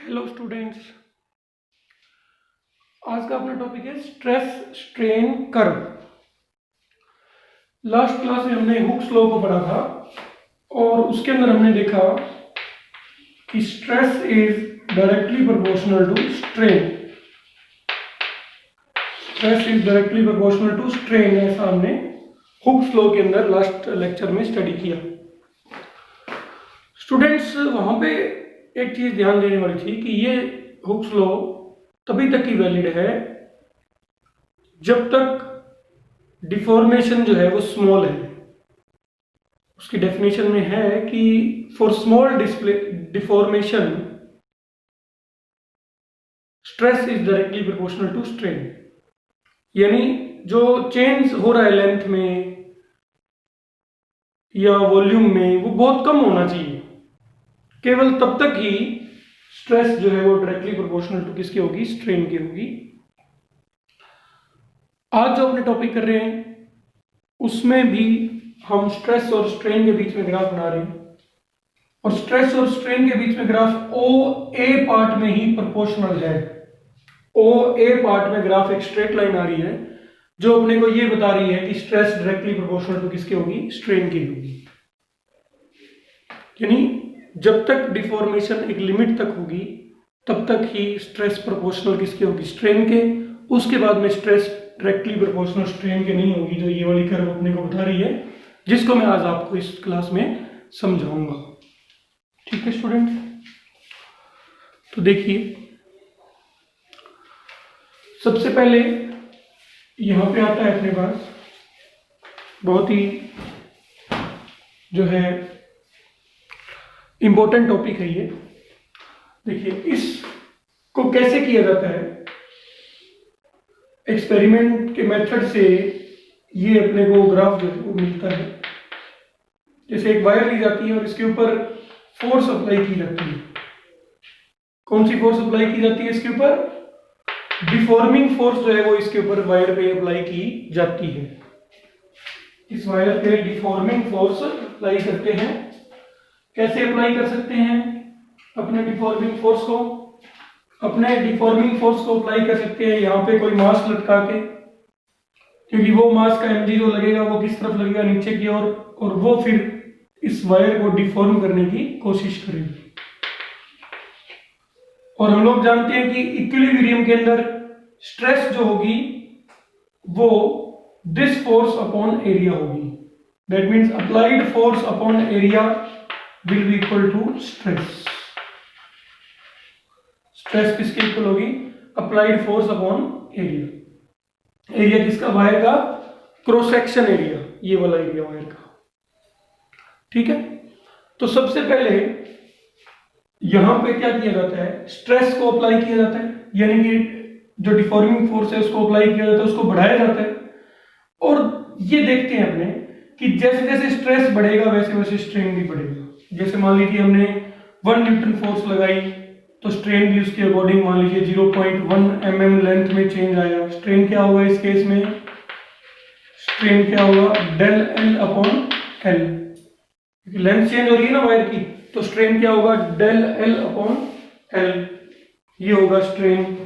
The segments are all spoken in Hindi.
हेलो स्टूडेंट्स, आज का अपना टॉपिक है stress strain curve. Last class में हमने हुक्स लॉ को पढ़ा था और उसके अंदर हमने देखा कि stress is directly proportional to strain. Stress is directly proportional to strain, ऐसा हमने हुक्स लॉ के अंदर लास्ट लेक्चर में स्टडी किया। स्टूडेंट्स, वहां पे एक चीज ध्यान देने वाली थी कि ये हुक्स लॉ तभी तक ही वैलिड है जब तक डिफॉर्मेशन जो है वो स्मॉल है। उसकी डेफिनेशन में है कि for small deformation stress is directly proportional to strain. यानी जो चेंज हो रहा है लेंथ में या वॉल्यूम में वो बहुत कम होना चाहिए, केवल तब तक ही स्ट्रेस जो है वो डायरेक्टली प्रोपोर्शनल टू किसकी होगी, स्ट्रेन की होगी। आज जो अपने टॉपिक कर रहे हैं उसमें भी हम स्ट्रेस और स्ट्रेन के बीच में ग्राफ बना रहे हैं और स्ट्रेस और स्ट्रेन के बीच में ग्राफ ओ ए पार्ट में ही प्रोपोर्शनल है। ओ ए पार्ट में ग्राफ एक स्ट्रेट लाइन आ रही है जो अपने को ये बता रही है कि स्ट्रेस डायरेक्टली प्रोपोर्शनल टू किसकी होगी, स्ट्रेन की होगी। यानी जब तक डिफॉर्मेशन एक लिमिट तक होगी तब तक ही स्ट्रेस प्रोपोर्शनल किसके होगी, स्ट्रेन के। उसके बाद में स्ट्रेस डायरेक्टली प्रोपोर्शनल स्ट्रेन के नहीं होगी, जो ये वाली कर्व अपने को बता रही है, जिसको मैं आज आपको इस क्लास में समझाऊंगा। ठीक है स्टूडेंट, तो देखिए सबसे पहले यहां पे आता है अपने पास बहुत ही जो है इंपॉर्टेंट टॉपिक है ये। देखिए इसको कैसे किया जाता है, एक्सपेरिमेंट के मेथड से ये अपने को ग्राफ जो है वो मिलता है। जैसे एक वायर ली जाती है और इसके ऊपर फोर्स अप्लाई की जाती है। कौन सी फोर्स अप्लाई की जाती है इसके ऊपर? डिफॉर्मिंग फोर्स जो है वो इसके ऊपर वायर पे अप्लाई की जाती है। इस वायर पे डिफॉर्मिंग फोर्स अप्लाई करते हैं। कैसे अप्लाई कर सकते हैं अपने डिफॉर्मिंग फोर्स को? अपने डिफॉर्मिंग फोर्स को अप्लाई कर सकते हैं यहाँ पे कोई मास लटका के, क्योंकि वो मास का mg जो लगेगा वो किस तरफ लगेगा, नीचे की ओर, और वो फिर इस वायर को डिफॉर्म करने की कोशिश करेगी। और हम लोग जानते हैं कि इक्विलिब्रियम के अंदर स्ट्रेस जो होगी वो दिस फोर्स अपॉन एरिया होगी। That means applied force upon area will be equal to stress। Stress किसके इक्वल होगी? Applied force upon area. Area किसका? वायर का क्रॉस सेक्शन एरिया, ये वाला एरिया वायर का। ठीक है, तो सबसे पहले यहां पे क्या किया जाता है, स्ट्रेस को अप्लाई किया जाता है, यानी कि जो डिफॉर्मिंग फोर्स है उसको अप्लाई किया जाता है, उसको बढ़ाया जाता है। और ये देखते हैं अपने कि जैसे जैसे स्ट्रेस बढ़ेगा वैसे वैसे स्ट्रेन भी बढ़ेगा। जैसे मान लीजिए हमने 1 न्यूटन फोर्स लगाई तो स्ट्रेन भी उसके अकॉर्डिंग मान लीजिए 0.1 mm लेंथ में चेंज आया। स्ट्रेन क्या होगा इस केस में? स्ट्रेन क्या होगा? Del L upon L. Length change हो रही है ना वायर की, तो स्ट्रेन क्या होगा? Del L upon L. ये होगा स्ट्रेन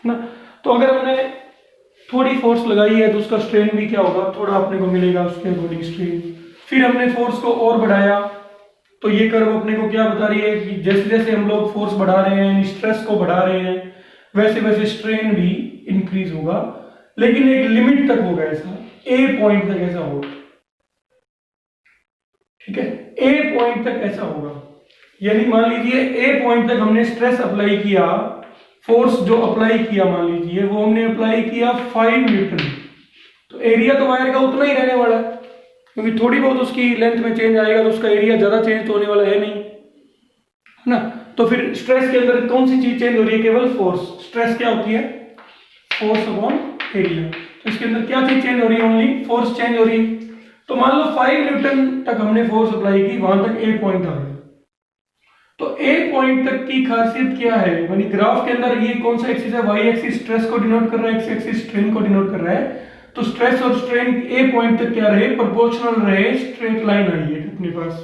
ना। तो अगर हमने थोड़ी फोर्स लगाई है तो उसका स्ट्रेन भी क्या होगा, थोड़ा अपने को मिलेगा उसके अकॉर्डिंग स्ट्रेन। फिर हमने फोर्स को और बढ़ाया तो ये कर्व अपने को क्या बता रही है कि जैसे जैसे हम लोग फोर्स बढ़ा रहे हैं, स्ट्रेस को बढ़ा रहे हैं, वैसे वैसे स्ट्रेन भी इंक्रीज होगा, लेकिन एक लिमिट तक होगा। ऐसा ए पॉइंट तक ऐसा होगा। ठीक है, ए पॉइंट तक ऐसा होगा। यानी मान लीजिए ए पॉइंट तक हमने स्ट्रेस अप्लाई किया, फोर्स जो अप्लाई किया मान लीजिए वो हमने अप्लाई किया 5 न्यूटन, तो एरिया तो वायर का उतना ही रहने वाला है, क्योंकि थोड़ी बहुत उसकी लेंथ में चेंज आएगा तो उसका एरिया ज्यादा चेंज तो होने वाला है नहीं, है ना। तो फिर स्ट्रेस के अंदर कौन सी चीज चेंज हो रही है? केवल फोर्स। स्ट्रेस क्या होती है? Force upon area. तो इसके अंदर क्या चीज चेंज हो रही है? ओनली फोर्स चेंज हो रही है। तो मान लो 5 न्यूटन तक हमने फोर्स अप्लाई की, वहां तक ए पॉइंट आ गया। तो ए पॉइंट तक की खासियत क्या है? यानी ग्राफ के अंदर ये कौन सा एक्सिस है? वाई एक्सिस स्ट्रेस को डिनोट कर रहा है, एक्स एक्सिस स्ट्रेन को डिनोट कर रहा है। तो स्ट्रेस और स्ट्रेन ए पॉइंट तक क्या रहे? प्रोपोर्शनल रहे, स्ट्रेट लाइन आई है अपने पास।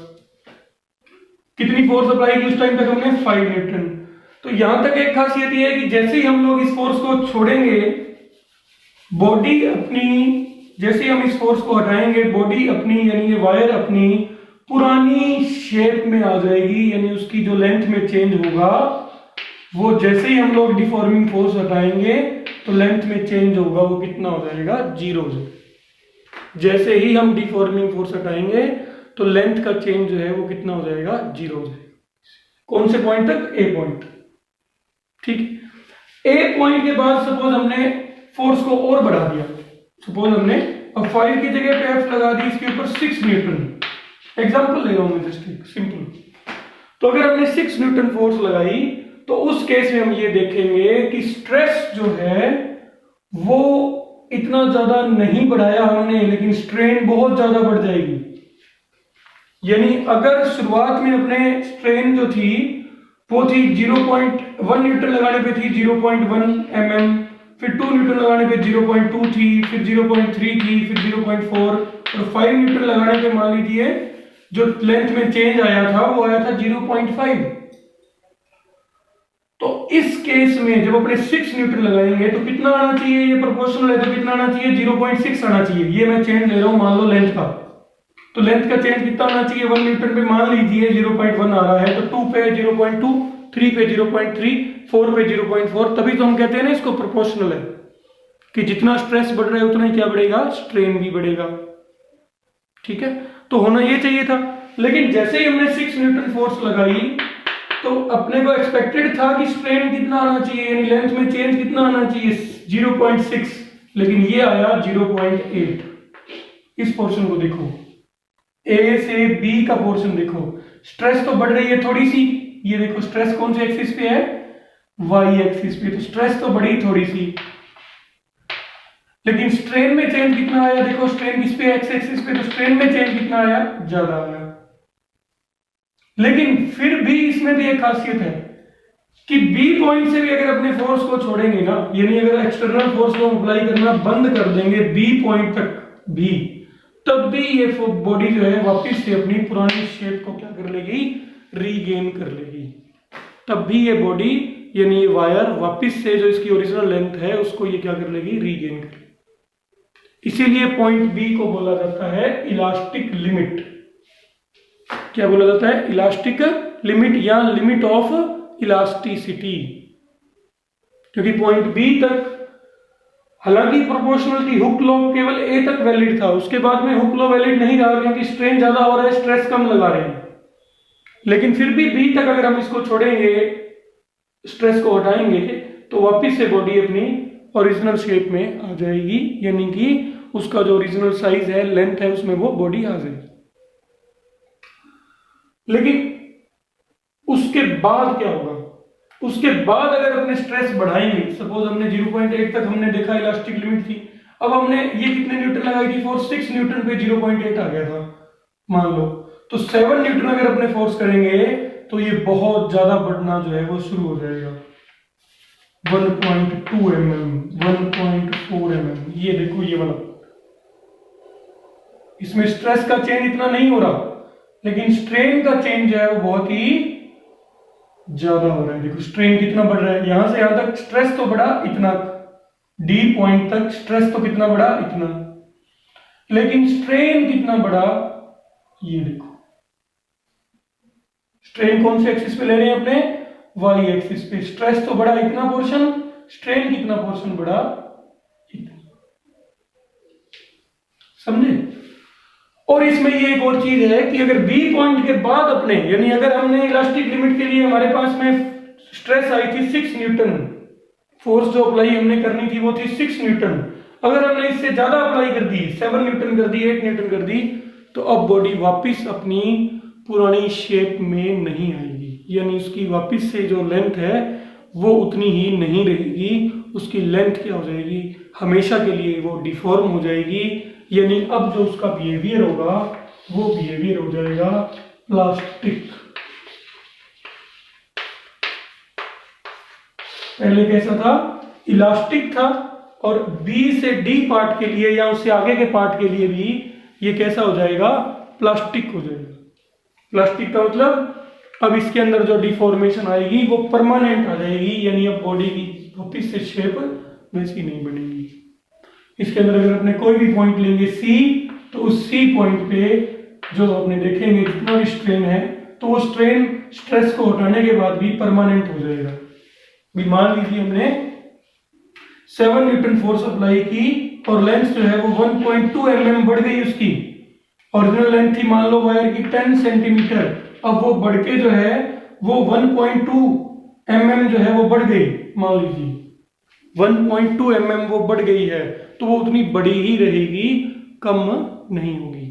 कितनी फोर्स अप्लाई की उस टाइम तक हमने? 5 न्यूटन। तो यहां तक एक खासियत ये है कि जैसे ही हम लोग इस फोर्स को छोड़ेंगे, बॉडी अपनी, जैसे ही हम इस फोर्स को हटाएंगे, बॉडी अपनी यानी ये वायर अपनी पुरानी शेप में आ जाएगी, यानी उसकी जो लेंथ में चेंज होगा वो जैसे ही हम लोग डिफॉर्मिंग फोर्स हटाएंगे तो लेंथ में चेंज होगा, वो कितना हो जाएगा, 0 हो जाएगा। जैसे ही हम डिफॉर्मिंग फोर्स हटाएंगे तो लेंथ का चेंज जो है वो कितना हो जाएगा, 0 हो जाएगा। कौन से पॉइंट तक, ए पॉइंट। ठीक, ए पॉइंट के बाद सपोज हमने फोर्स को और बढ़ा दिया, सपोज हमने अब 5 की जगह पे F लगा दी, इसके ऊपर 6 न्यूटन, एग्जांपल ले रहा हूं मैं जस्ट सिंपल। तो अगर हमने 6 न्यूटन फोर्स लगाई तो उस केस में हम ये देखेंगे कि स्ट्रेस जो है वो इतना ज्यादा नहीं बढ़ाया हमने, लेकिन स्ट्रेन बहुत ज्यादा बढ़ जाएगी। यानी अगर शुरुआत में अपने स्ट्रेन जो थी वो थी 0.1 न्यूटन लगाने पे थी 0.1 mm, फिर 2 न्यूटन लगाने पे 0.2 थी, फिर 0.3 थी, फिर 0.4 और 5 न्यूटन लगाने पे मान लीजिए जो लेंथ में चेंज आया था वो आया था 0.5। तो इस केस में जब अपने 6 न्यूटन लगाएंगे तो कितना आना चाहिए, ये प्रोपोर्शनल है तो कितना आना चाहिए, 0.6 आना चाहिए। ये मैं चेंज ले रहा हूं मान लो लेंथ का, तो लेंथ का चेंज कितना आना चाहिए, 1 न्यूटन पे मान लीजिए 0.1 आ रहा है, तो 2 पे 0.2, 3 पे 0.3, 4 पे 0.4, तभी तो हम कहते हैं ना इसको प्रोपोर्शनल है, कि जितना स्ट्रेस बढ़ रहा है उतना ही क्या बढ़ेगा, स्ट्रेन भी बढ़ेगा। ठीक है, तो होना ये चाहिए था। लेकिन जैसे ही हमने 6 न्यूटन फोर्स लगाई तो अपने को एक्सपेक्टेड था कि स्ट्रेन कितना आना चाहिए, यानी लेंथ में चेंज कितना आना चाहिए, 0.6, लेकिन ये आया 0.8। इस पोर्शन को देखो, ए से बी का पोर्शन देखो, स्ट्रेस तो बढ़ रही है थोड़ी सी, ये देखो स्ट्रेस कौन से एक्सिस पे है, वाई एक्सिस पे, तो स्ट्रेस तो बढ़ी थोड़ी सी, लेकिन स्ट्रेन में चेंज कितना आया, देखो स्ट्रेन किस पे, एक्स एक्सिस पे, तो स्ट्रेन में चेंज कितना आया, ज्यादा आया। लेकिन फिर भी इसमें भी एक खासियत है कि बी पॉइंट से भी अगर अपने फोर्स को छोड़ेंगे ना, यानी अगर एक्सटर्नल फोर्स को अप्लाई करना बंद कर देंगे बी पॉइंट तक भी, तब भी ये बॉडी जो है वापस से अपनी पुरानी शेप को क्या कर लेगी, रीगेन कर लेगी। तब भी ये बॉडी यानी ये वायर वापस से जो इसकी ओरिजिनल लेंथ है उसको ये क्या कर लेगी, रीगेन कर लेगी। इसीलिए पॉइंट बी को बोला जाता है इलास्टिक लिमिट। क्या बोला जाता है, इलास्टिक लिमिट या लिमिट ऑफ इलास्टिसिटी। क्योंकि पॉइंट बी तक हालांकि प्रोपोर्शनल हुक लॉ केवल ए तक वैलिड था, उसके बाद में हुक लॉ वैलिड नहीं रहा क्योंकि स्ट्रेन ज्यादा हो रहा है, स्ट्रेस कम लगा रहे हैं। लेकिन फिर भी बी तक अगर हम इसको छोड़ेंगे, स्ट्रेस को हटाएंगे, तो वापस से बॉडी अपनी ओरिजिनल शेप में आ जाएगी, यानी कि उसका जो ओरिजिनल साइज है, लेंथ है, उसमें वो बॉडी आ जाएगी। लेकिन उसके बाद क्या होगा, उसके बाद अगर अपने स्ट्रेस बढ़ाएंगे, सपोज हमने 0.8 तक हमने देखा इलास्टिक लिमिट थी, अब हमने ये कितने न्यूटन लगाई थी फोर्स, 6 न्यूटन पे 0.8 आ गया था मान लो, तो 7 न्यूटन अगर अपने फोर्स करेंगे तो ये बहुत ज्यादा बढ़ना जो है वो शुरू हो जाएगा, 1.2 mm, 1.4 mm, ये देखो ये वाला। इसमें स्ट्रेस का चेंज इतना नहीं हो रहा, लेकिन स्ट्रेन का चेंज जो है वो बहुत ही ज्यादा हो रहा है। देखो स्ट्रेन कितना बढ़ रहा है, यहां से यहां तक स्ट्रेस तो बढ़ा इतना, डी पॉइंट तक स्ट्रेस तो कितना बढ़ा इतना, लेकिन स्ट्रेन कितना बढ़ा, ये देखो स्ट्रेन कौन से एक्सिस पे ले रहे हैं अपने, वाई एक्सिस पे। स्ट्रेस तो बढ़ा इतना पोर्शन, स्ट्रेन कितना पोर्शन बढ़ा इतना, समझे। और इसमें ये एक और चीज है कि अगर बी पॉइंट के बाद अपने, यानी अगर हमने इलास्टिक लिमिट के लिए हमारे पास में स्ट्रेस आई थी 6 न्यूटन, फोर्स जो अप्लाई हमने करनी थी वो थी 6 न्यूटन, अगर हमने इससे ज्यादा अप्लाई कर दी, 7 न्यूटन कर दी, 8 न्यूटन कर दी, तो अब बॉडी वापस अपनी पुरानी शेप में नहीं आएगी, यानी उसकी वापस से जो लेंथ है वो उतनी ही नहीं रहेगी, उसकी लेंथ क्या हो जाएगी, हमेशा के लिए वो डिफॉर्म हो जाएगी, यानी अब जो उसका बिहेवियर होगा वो बिहेवियर हो जाएगा प्लास्टिक। पहले कैसा था, इलास्टिक था, और बी से डी पार्ट के लिए या उससे आगे के पार्ट के लिए भी ये कैसा हो जाएगा, प्लास्टिक हो जाएगा। प्लास्टिक का मतलब अब इसके अंदर जो डिफॉर्मेशन आएगी वो परमानेंट आ जाएगी, यानी अब बॉडी की वापिस से शेप वैसी नहीं बनेगी। इसके अंदर अगर अपने कोई भी पॉइंट लेंगे सी, तो उस सी पॉइंट पे जो अपने देखेंगे जितना भी स्ट्रेन है, तो वो स्ट्रेन स्ट्रेस को हटाने के बाद भी परमानेंट हो जाएगा। भी मान लीजिए हमने 7 न्यूटन फोर्स अप्लाई की और लेंथ जो है वो 1.2 mm बढ़ गई उसकी। ओरिजिनल लेंथ थी मान लो वायर की 10 सेंटीमीटर, अब वो बढ़ के जो है वो 1.2 mm जो है वो बढ़ गई, मान लीजिए 1.2 mm वो बढ़ गई है, तो वो उतनी बड़ी ही रहेगी, कम नहीं होगी।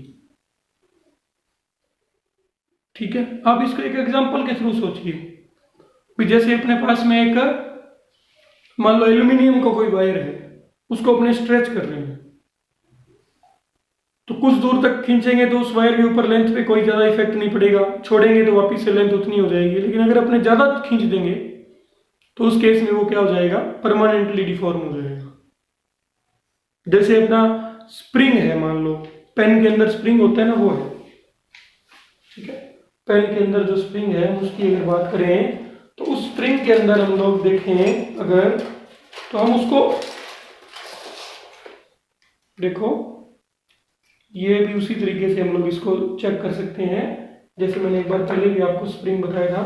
ठीक है, अब इसको एक एग्जांपल के थ्रू सोचिए। जैसे अपने पास में एक मान लो एल्यूमिनियम का कोई वायर है, उसको अपने स्ट्रेच कर रहे हैं, तो कुछ दूर तक खींचेंगे तो उस वायर के ऊपर लेंथ पे कोई ज्यादा इफेक्ट नहीं पड़ेगा, छोड़ेंगे तो वापस से लेंथ उतनी हो जाएगी। लेकिन अगर अपने ज्यादा खींच देंगे तो उस केस में वो क्या हो जाएगा, परमानेंटली डिफॉर्म हो जाएगा। जैसे अपना स्प्रिंग है, मान लो पेन के अंदर स्प्रिंग होता है ना, वो है, ठीक है, पेन के अंदर जो स्प्रिंग है उसकी अगर बात करें तो उस स्प्रिंग के अंदर हम लोग देखें अगर, तो हम उसको देखो, ये भी उसी तरीके से हम लोग इसको चेक कर सकते हैं। जैसे मैंने एक बार पहले भी आपको स्प्रिंग बताया था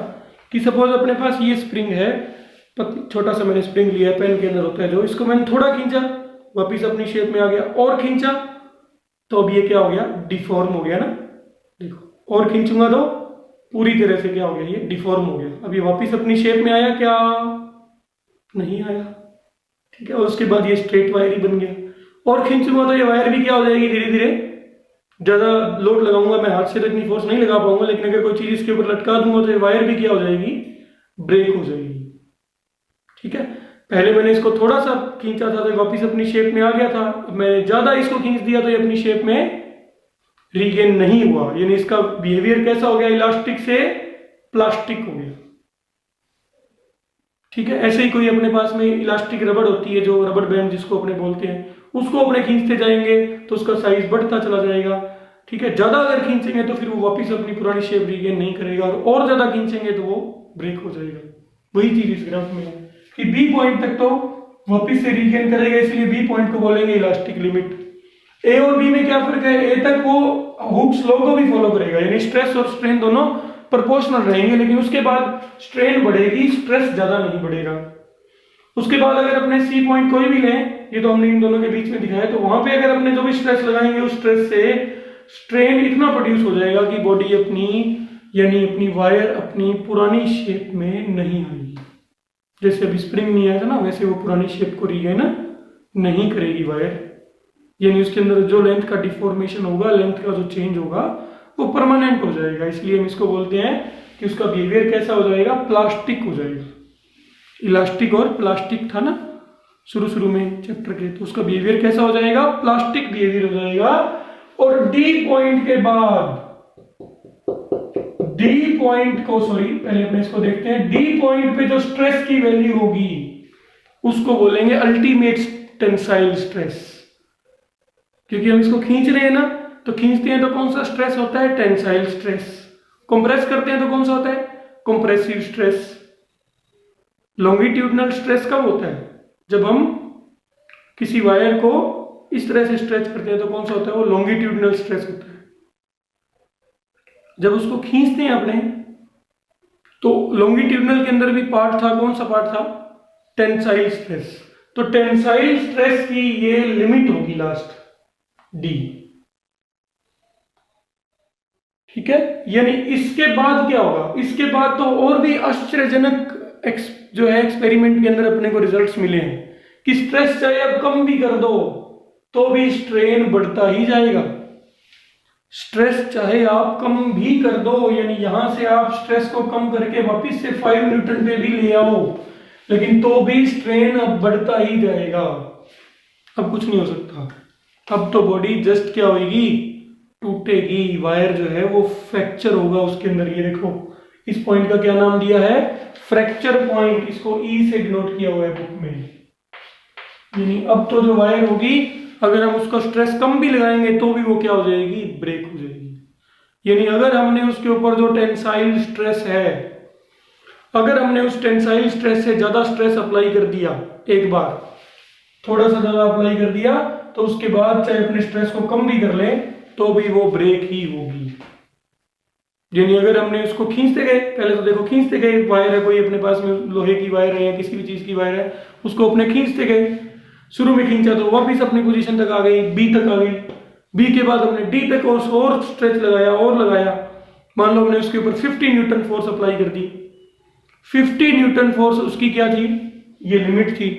कि सपोज अपने पास ये स्प्रिंग है, छोटा सा मैंने स्प्रिंग लिया है, पेन के अंदर होता है जो, इसको मैंने थोड़ा खींचा, वापिस अपनी शेप में आ गया, और खींचा तो अब ये क्या हो गया, डिफॉर्म हो गया ना। देखो और खींचूंगा तो पूरी तरह से क्या हो गया, ये डिफॉर्म हो गया। अब ये वापिस अपनी शेप में आया क्या, नहीं आया, ठीक है। और उसके बाद ये स्ट्रेट वायर ही बन गया। और खींचूंगा तो ये वायर भी क्या हो जाएगी, धीरे धीरे, ज्यादा लोड लगाऊंगा मैं, हाथ से तो इतनी फोर्स नहीं लगा पाऊंगा, लेकिन अगर कोई चीज इसके ऊपर लटका दूंगा तो ये वायर भी क्या हो जाएगी, ब्रेक हो जाएगी। ठीक है, पहले मैंने इसको थोड़ा सा खींचा था तो वापस अपनी शेप में आ गया था, अब मैंने ज्यादा इसको खींच दिया तो ये अपनी शेप में रीगेन नहीं हुआ, यानी इसका बिहेवियर कैसा हो गया, इलास्टिक से प्लास्टिक हो गया। ठीक है, ऐसे ही कोई अपने पास में इलास्टिक रबड़ होती है, जो रबड़ बैंड जिसको अपने बोलते हैं, उसको अपने खींचते जाएंगे तो उसका साइज बढ़ता चला जाएगा। ठीक है, ज्यादा अगर खींचेंगे तो फिर वो वापस अपनी पुरानी शेप रीगेन नहीं करेगा, और ज्यादा खींचेंगे तो वो ब्रेक हो जाएगा। वही चीज इस ग्राफ में है कि बी पॉइंट तक तो वापस से रीगेन करेगा, इसलिए बी पॉइंट को बोलेंगे इलास्टिक लिमिट। ए और बी में क्या फर्क है, ए तक वो हुक्स लॉ को भी फॉलो करेगा, यानी स्ट्रेस और स्ट्रेन दोनों प्रोपोर्शनल रहेंगे, लेकिन उसके बाद स्ट्रेन बढ़ेगी, स्ट्रेस ज्यादा नहीं बढ़ेगा। उसके बाद अगर अपने सी पॉइंट कोई भी लें, ये तो हमने इन दोनों के बीच में दिखाया, तो वहां पे अगर अपने जो भी स्ट्रेस लगाएंगे उस स्ट्रेस से स्ट्रेन इतना प्रोड्यूस हो जाएगा कि बॉडी अपनी, यानी अपनी वायर अपनी पुरानी शेप में नहीं आएगी। जैसे अभी स्प्रिंग नहीं आया था ना, वैसे वो पुरानी शेप को रीगेन नहीं करेगी वायर, यानी उसके अंदर जो लेंथ का डिफॉर्मेशन होगा, लेंथ का जो चेंज होगा वो परमानेंट हो जाएगा। इसलिए हम इसको बोलते हैं कि उसका बिहेवियर कैसा हो जाएगा, प्लास्टिक हो जाएगा। इलास्टिक और प्लास्टिक था ना शुरू में चैप्टर के, तो उसका बिहेवियर कैसा हो जाएगा, प्लास्टिक बिहेवियर हो जाएगा। और डी पॉइंट के बाद, डी पॉइंट को, सॉरी पहले अपने इसको देखते हैं, डी पॉइंट पे जो स्ट्रेस की वैल्यू होगी उसको बोलेंगे अल्टीमेट टेंसाइल स्ट्रेस, क्योंकि हम इसको खींच रहे हैं ना, तो खींचते हैं तो कौन सा स्ट्रेस होता है, टेंसाइल स्ट्रेस। कंप्रेस करते हैं तो कौन सा होता है, कंप्रेसिव स्ट्रेस। लॉन्गिट्यूडनल स्ट्रेस कब होता है, जब हम किसी वायर को इस तरह से स्ट्रेच करते हैं तो कौन सा होता है, वो लॉन्गिट्यूडनल स्ट्रेस होता है। जब उसको खींचते हैं अपने, तो लॉन्गिट्यूडनल के अंदर भी पार्ट था, कौन सा पार्ट था, टेंसाइल स्ट्रेस। तो टेंसाइल स्ट्रेस की ये लिमिट होगी लास्ट, डी। ठीक है, यानी इसके बाद क्या होगा, इसके बाद तो और भी आश्चर्यजनक जो है एक्सपेरिमेंट के अंदर अपने को रिजल्ट्स मिले हैं कि स्ट्रेस चाहे आप कम भी कर दो तो भी स्ट्रेन बढ़ता ही जाएगा। स्ट्रेस चाहे आप कम भी कर दो, यानी यहां से आप स्ट्रेस को कम करके वापस से 5 न्यूटन पे भी ले आओ, लेकिन तो भी स्ट्रेन अब बढ़ता ही जाएगा। अब कुछ नहीं हो सकता, अब तो बॉडी जस्ट क्या होगी, टूटेगी, वायर जो है वो फ्रैक्चर होगा उसके अंदर। ये देखो इस पॉइंट का क्या नाम दिया है, फ्रैक्चर पॉइंट, इसको ई से डिनोट किया हुआ है बुक में। यानी अब तो जो वायर होगी, अगर हम उसका स्ट्रेस कम भी लगाएंगे तो भी वो क्या हो जाएगी, ब्रेक हो जाएगी। यानी अगर हमने उसके ऊपर जो टेंसाइल स्ट्रेस है, अगर हमने उस टेंसाइल स्ट्रेस से ज्यादा स्ट्रेस अप्लाई कर दिया, एक बार थोड़ा सा ज्यादा अप्लाई कर दिया, तो उसके बाद चाहे अपने स्ट्रेस को कम भी कर ले तो भी वो ब्रेक ही होगी। यानी अगर हमने उसको खींचते गए, पहले तो देखो खींचते गए, वायर है कोई अपने पास में, लोहे की वायर है या किसी भी चीज की वायर है, उसको अपने खींचते गए, शुरू में खींचा तो वापिस अपनी पोजीशन तक आ गई, बी तक आ गई, बी के बाद हमने डी तक और स्ट्रेच लगाया और लगाया, मान लो हमने उसके ऊपर 50 न्यूटन फोर्स अप्लाई कर दी। 50 न्यूटन फोर्स उसकी क्या थी, ये लिमिट थी,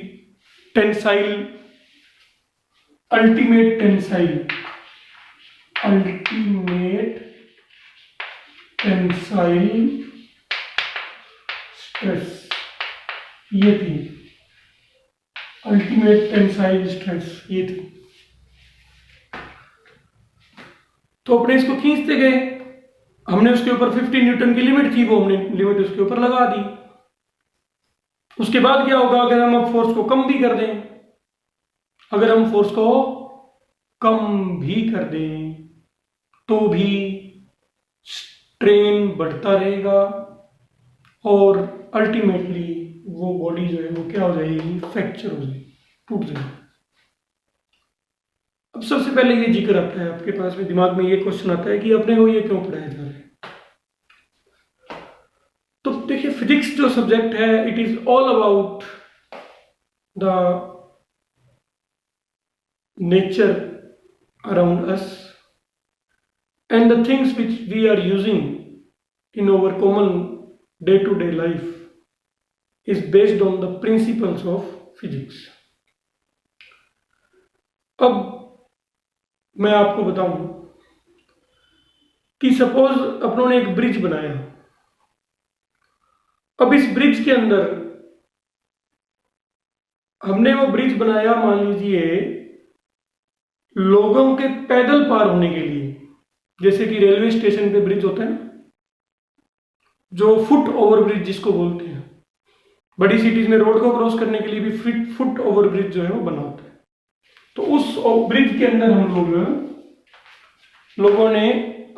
tensile, ultimate tensile, ultimate tensile stress, ये थी अल्टीमेट टेंसाइल स्ट्रेस, ये थी। तो अपने इसको खींचते गए, हमने उसके ऊपर 50 न्यूटन की लिमिट थी, वो हमने लिमिट उसके ऊपर लगा दी। उसके बाद क्या होगा, अगर हम अब फोर्स को कम भी कर दें, अगर हम फोर्स को कम भी कर दें तो भी स्ट्रेन बढ़ता रहेगा और अल्टीमेटली वो बॉडी जो है वो क्या हो जाएगी, फ्रैक्चर हो जाएगी, टूट जाएगी। अब सबसे पहले ये जिक्र आता है आपके पास में, दिमाग में ये क्वेश्चन आता है कि अपने को ये क्यों पढ़ाया जा रहा है। तो देखिए, फिजिक्स जो सब्जेक्ट है, it is all about the nature around us and the things which we are using in our common day-to-day life is based on the principles of physics. अब मैं आपको बताऊं कि सपोज अपनों ने एक ब्रिज बनाया, अब इस ब्रिज के अंदर हमने वो ब्रिज बनाया, मान लीजिए लोगों के पैदल पार होने के लिए, जैसे कि रेलवे स्टेशन पे ब्रिज होता है, जो फुट ओवर ब्रिज जिसको बोलते हैं, बड़ी सिटीज में रोड को क्रॉस करने के लिए भी फुट ओवर ब्रिज जो है वो बना होता है। तो उस ब्रिज के अंदर हम लोगों ने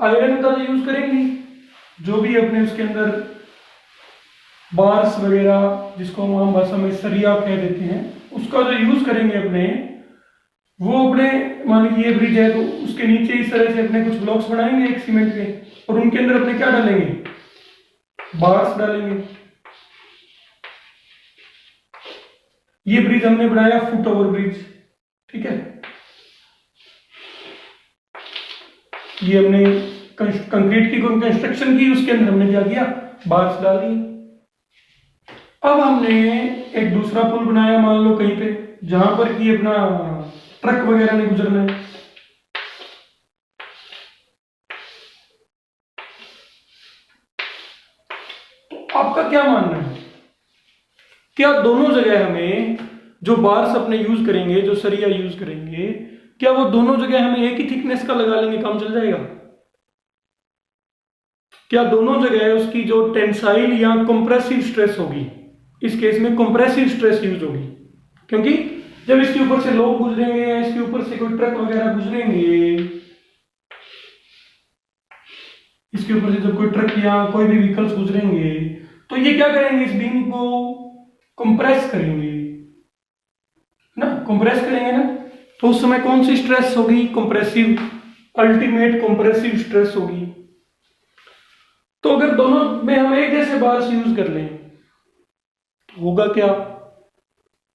आयरन का यूज करेंगे, जो भी अपने उसके अंदर बार्स वगैरह, जिसको हम आम भाषा में सरिया कह देते हैं, उसका जो यूज करेंगे अपने, वो अपने मान लीजिए ये ब्रिज है तो उसके नीचे इस तरह से अपने कुछ ब्लॉक्स बनाएंगे एक सीमेंट के, और उनके अंदर अपने क्या डालेंगे, बार्स डालेंगे। ये ब्रिज हमने बनाया फुट ओवर ब्रिज, ठीक है। ये हमने कंक्रीट की कंस्ट्रक्शन की, उसके अंदर हमने क्या किया, बार्स डाल दिए। अब हमने एक दूसरा पुल बनाया, मान लो कहीं पे, जहां पर कि अपना ट्रक वगैरह नहीं गुजरना है, तो आपका क्या मानना है, क्या दोनों जगह हमें जो बार्स अपने यूज करेंगे, जो सरिया यूज करेंगे, क्या वो दोनों जगह हमें एक ही थिकनेस का लगा लेंगे, काम चल जाएगा? क्या दोनों जगह उसकी जो टेंसाइल या कंप्रेसिव स्ट्रेस होगी, इस केस में कंप्रेसिव स्ट्रेस यूज होगी, क्योंकि जब इसके ऊपर से लोग गुजरेंगे या इसके ऊपर से कोई ट्रक वगैरह गुजरेंगे, इसके ऊपर से जब कोई ट्रक या कोई भी व्हीकल्स गुजरेंगे, तो ये क्या करेंगे, इस बीम को कंप्रेस करेंगे ना, कंप्रेस करेंगे ना, तो उस समय कौन सी स्ट्रेस होगी, कंप्रेसिव, अल्टीमेट कंप्रेसिव स्ट्रेस होगी। तो अगर दोनों में हम एक जैसे बार्स यूज कर लें, होगा क्या,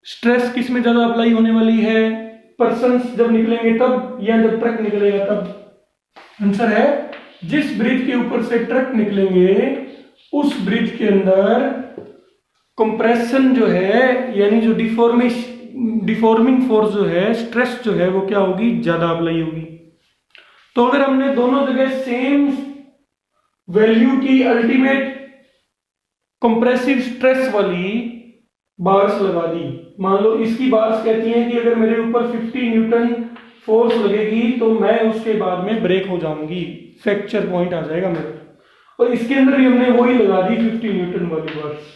स्ट्रेस किस में ज्यादा अप्लाई होने वाली है, पर्सन्स जब निकलेंगे तब या जब ट्रक निकलेगा तब? आंसर है, जिस ब्रिज के ऊपर से ट्रक निकलेंगे उस ब्रिज के अंदर कंप्रेशन जो है, यानी जो डिफॉर्मिंग फोर्स जो है, स्ट्रेस जो है, वो क्या होगी, ज्यादा अप्लाई होगी। तो अगर हमने दोनों जगह सेम वैल्यू की अल्टीमेट कंप्रेसिव स्ट्रेस वाली बार्स लगा दी, मान लो इसकी बार्स कहती हैं कि अगर मेरे ऊपर 50 न्यूटन फोर्स लगेगी तो मैं उसके बाद में ब्रेक हो जाऊंगी, फ्रैक्चर पॉइंट आ जाएगा मेरे, और इसके अंदर भी हमने वही लगा दी 50 न्यूटन वाली बार्स।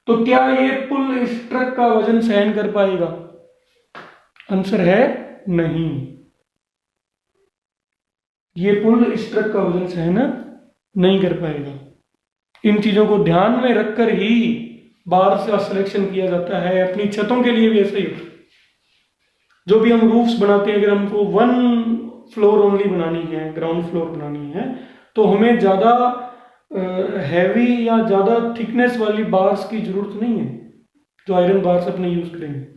तो क्या ये पुल इस ट्रक का वजन सहन कर पाएगा? आंसर है नहीं। ये पुल इस ट्रक का वजन सहन नहीं कर पाएगा। इन चीजों को ध्यान में रखकर ही बार का सिलेक्शन किया जाता है। अपनी छतों के लिए भी ऐसा ही होता है। जो भी हम रूफ्स बनाते हैं, अगर हमको 1 फ्लोर ओनली बनानी है, ग्राउंड फ्लोर बनानी है, तो हमें ज़्यादा हैवी या ज़्यादा थिकनेस वाली बार्स की जरूरत नहीं है, जो आयरन बार्स अपने यूज करेंगे।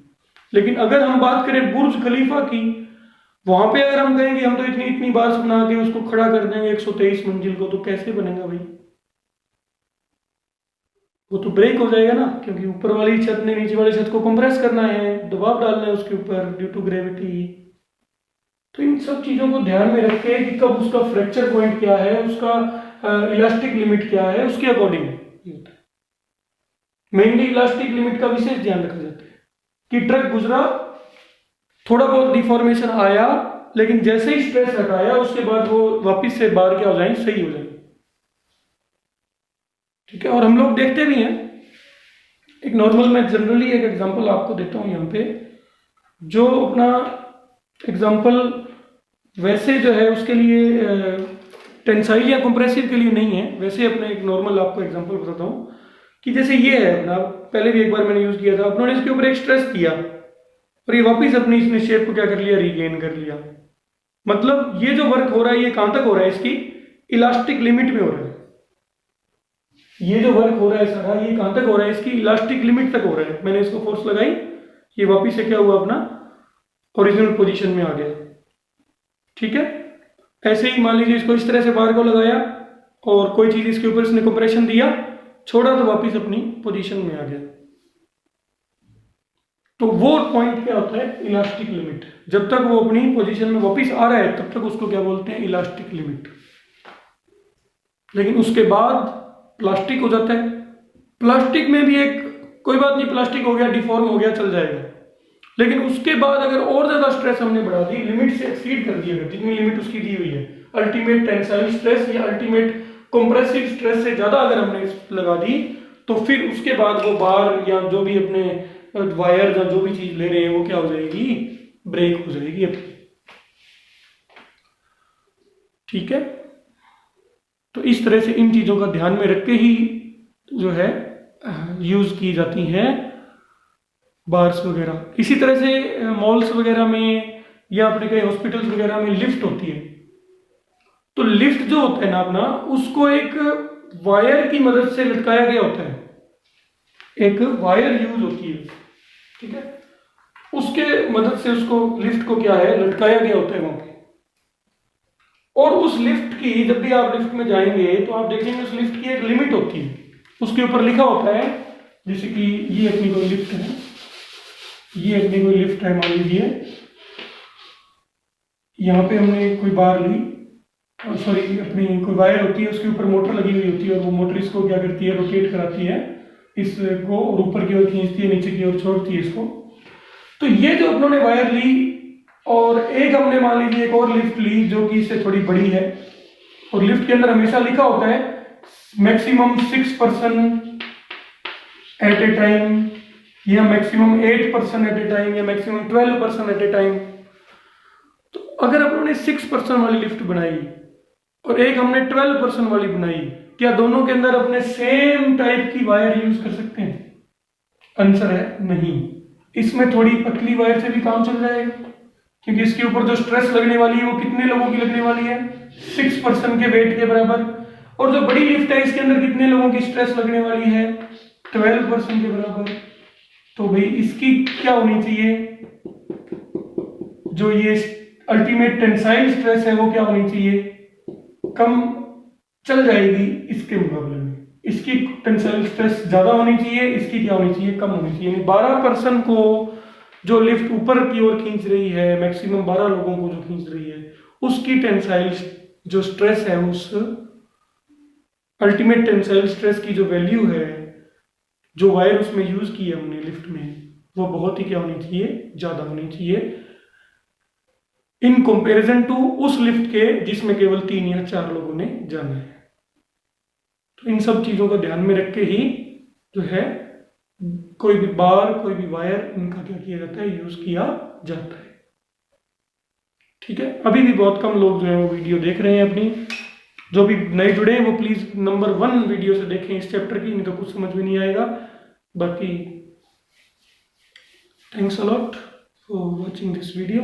लेकिन अगर हम बात करें बुर्ज खलीफा की, वहां पे अगर हम कहेंगे हम तो इतनी इतनी बार्स बना के उसको खड़ा कर देंगे 123 मंजिल को, तो कैसे बनेगा भाई? वो तो ब्रेक हो जाएगा ना, क्योंकि ऊपर वाली छत ने नीचे वाली छत को कंप्रेस करना है, दबाव डालना है उसके ऊपर ड्यू टू ग्रेविटी। तो इन सब चीजों को ध्यान में रख के कि कब उसका फ्रैक्चर पॉइंट क्या है, उसका इलास्टिक लिमिट क्या है, उसके अकॉर्डिंग ये होता है। मेनली इलास्टिक लिमिट का विशेष ध्यान रखा जाता है कि ट्रक गुजरा, थोड़ा बहुत डिफॉर्मेशन आया, लेकिन जैसे ही स्ट्रेस हटाया उसके बाद वो वापिस से बार क्या हो जाए, सही हो जाए। ठीक है। और हम लोग देखते भी हैं, एक नॉर्मल, मैं जनरली एक एग्जांपल आपको देता हूं यहाँ पे, जो अपना एग्जांपल वैसे जो है उसके लिए टेंसाइल या कंप्रेसिव के लिए नहीं है, वैसे अपने एक नॉर्मल आपको एग्जांपल बताता हूँ कि जैसे ये है अपना, पहले भी एक बार मैंने यूज किया था, उन्होंने इसके ऊपर एक स्ट्रेस किया और ये वापिस अपनी इसने शेप को क्या कर लिया, रीगेन कर लिया। मतलब ये जो वर्क हो रहा है ये कहां तक हो रहा है, इसकी इलास्टिक लिमिट में हो रहा है। ये जो वर्क हो रहा है सारा, ये कहां तक हो रहा है, इसकी इलास्टिक लिमिट तक हो रहा है। मैंने इसको फोर्स लगाई, ये वापिस से क्या हुआ, अपना ओरिजिनल पोजीशन में आ गया। ठीक है। ऐसे ही मान लीजिए इसको इस तरह से बार को लगाया और कोई चीज इसके ऊपर इसने कंप्रेशन दिया, छोड़ा तो वापिस अपनी पोजीशन में आ गया। तो वो पॉइंट क्या होता है, इलास्टिक लिमिट। जब तक वो अपनी पोजीशन में वापिस आ रहा है तब तक उसको क्या बोलते हैं, इलास्टिक लिमिट। लेकिन उसके बाद प्लास्टिक हो जाता है। प्लास्टिक में भी एक, कोई बात नहीं, प्लास्टिक हो गया, डिफॉर्म हो गया, चल जाएगा। लेकिन उसके बाद अगर और ज्यादा स्ट्रेस हमने बढ़ा दी, लिमिट से एक्सीड कर दिया, जितनी लिमिट उसकी दी हुई है, अल्टीमेट टेंसाइल स्ट्रेस या अल्टीमेट कंप्रेसिव स्ट्रेस से ज्यादा अगर हमने लगा दी, तो फिर उसके बाद वो बार या जो भी अपने वायर या जो भी चीज ले रहे हैं वो क्या हो जाएगी, ब्रेक हो जाएगी अपनी। ठीक है। तो इस तरह से इन चीजों का ध्यान में रख के ही जो है यूज की जाती हैं बार्स वगैरह। इसी तरह से मॉल्स वगैरह में या अपने कई हॉस्पिटल्स वगैरह में लिफ्ट होती है, तो लिफ्ट जो होता है ना अपना, उसको एक वायर की मदद से लटकाया गया होता है, एक वायर यूज होती है। ठीक है। उसके मदद से उसको, लिफ्ट को क्या है, लटकाया गया होता है वहां पे। और उस लिफ्ट की, जब भी आप लिफ्ट में जाएंगे तो आप देखेंगे उस लिफ्ट की एक लिमिट होती है, उसके ऊपर लिखा होता है, जैसे कि ये अपनी कोई लिफ्ट है, ये अपनी कोई लिफ्ट है मान लीजिए, यहाँ पे हमने कोई बार ली, सॉरी अपनी कोई वायर होती है, उसके ऊपर मोटर लगी हुई होती है, और वो मोटर इसको क्या करती है, रोटेट कराती है इसको, और ऊपर की ओर खींचती है, नीचे की ओर छोड़ती है इसको। तो ये जो अपनों ने वायर ली, और एक हमने मान लीजिए एक और लिफ्ट ली जो कि इससे थोड़ी बड़ी है, और लिफ्ट के अंदर हमेशा लिखा होता है maximum 6 person at a time, या maximum 8 person at a time, या maximum 12 person at a time. तो अगर अपन ने 6 पर्सन वाली लिफ्ट बनाई और एक हमने 12 पर्सन वाली बनाई, क्या दोनों के अंदर अपने सेम टाइप की वायर यूज कर सकते हैं? आंसर है नहीं। इसमें थोड़ी पतली वायर से भी काम चल जाएगा, क्योंकि इसके ऊपर जो स्ट्रेस लगने वाली है वो कितने लोगों की लगने वाली है, 6 पर्सन के वेट के बराबर। और जो बड़ी लिफ्ट है इसके अंदर कितने लोगों की स्ट्रेस लगने वाली है, 12 पर्सन के बराबर। तो भाई इसकी क्या होनी चाहिए, जो ये अल्टीमेट टेंसाइल स्ट्रेस है वो क्या होनी चाहिए, कम चल जाएगी इसके मुकाबले में। इसकी टेंसाइल स्ट्रेस ज्यादा होनी चाहिए, इसकी क्या होनी चाहिए, कम होनी चाहिए। 12 पर्सन को जो लिफ्ट ऊपर की ओर खींच रही है, मैक्सिमम 12 लोगों को जो खींच रही है, उसकी टेंसाइल जो स्ट्रेस है, उस अल्टीमेट टेंसाइल स्ट्रेस की जो वैल्यू है, जो वायर उसमें यूज की है हमने लिफ्ट में, वो बहुत ही क्या होनी चाहिए, ज्यादा होनी चाहिए इन कंपैरिजन टू उस लिफ्ट के जिसमें केवल 3 या 4 लोगों ने जाना है। तो इन सब चीजों को ध्यान में रख के ही जो है कोई भी बार, कोई भी वायर, इनका क्या किया जाता है, यूज किया जाता है। ठीक है, अभी भी बहुत कम लोग जो है वो वीडियो देख रहे हैं अपनी। जो भी नए जुड़े हैं वो प्लीज नंबर 1 वीडियो से देखें इस चैप्टर की, नहीं तो कुछ समझ में नहीं आएगा। बाकी thanks a lot for watching this video.